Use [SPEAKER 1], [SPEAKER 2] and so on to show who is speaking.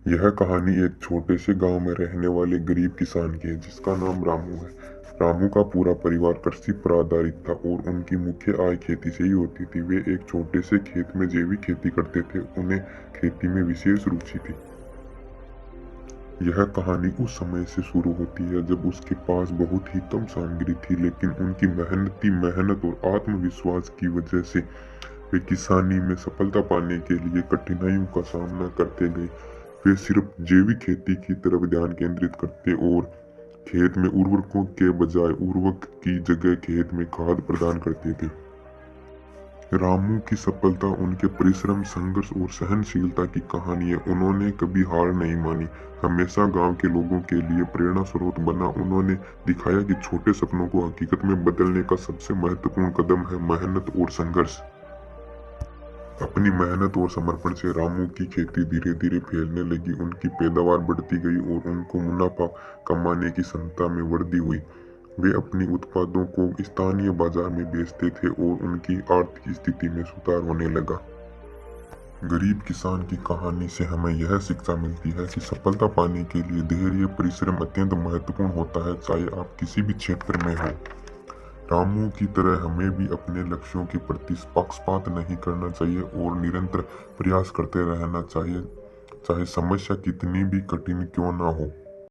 [SPEAKER 1] यह कहानी एक छोटे से गांव में रहने वाले गरीब किसान की है जिसका नाम रामू है। रामू का पूरा परिवार कृषि पर आधारित था और उनकी मुख्य आय खेती से ही होती थी। वे एक छोटे से खेत में जैविक खेती करते थे। उन्हें खेती में विशेष रुचि थी। यह कहानी उस समय से शुरू होती है जब उसके पास बहुत ही कम सामग्री थी, लेकिन उनकी मेहनत और आत्मविश्वास की वजह से वे किसानी में सफलता पाने के लिए कठिनाइयों का सामना करते गए। वे सिर्फ जैविक खेती की तरफ ध्यान केंद्रित करते और खेत में उर्वरकों के बजाय उर्वरक की जगह खेत में खाद प्रदान करते थे। रामू की सफलता उनके परिश्रम, संघर्ष और सहनशीलता की कहानी है। उन्होंने कभी हार नहीं मानी, हमेशा गांव के लोगों के लिए प्रेरणा स्रोत बना। उन्होंने दिखाया कि छोटे सपनों को हकीकत में बदलने का सबसे महत्वपूर्ण कदम है मेहनत और संघर्ष। अपनी मेहनत और समर्पण से रामू की खेती धीरे धीरे फैलने लगी। उनकी पैदावार बढ़ती गई और उनको मुनाफा कमाने की क्षमता में वृद्धि हुई। वे अपने उत्पादों को स्थानीय बाजार में बेचते थे और उनकी आर्थिक स्थिति में सुधार होने लगा। गरीब किसान की कहानी से हमें यह शिक्षा मिलती है कि सफलता पाने के लिए धैर्य, परिश्रम अत्यंत महत्वपूर्ण होता है, चाहे आप किसी भी क्षेत्र में हो। रामू की तरह हमें भी अपने लक्ष्यों के प्रति पक्षपात नहीं करना चाहिए और निरंतर प्रयास करते रहना चाहिए, चाहे समस्या कितनी भी कठिन क्यों ना हो।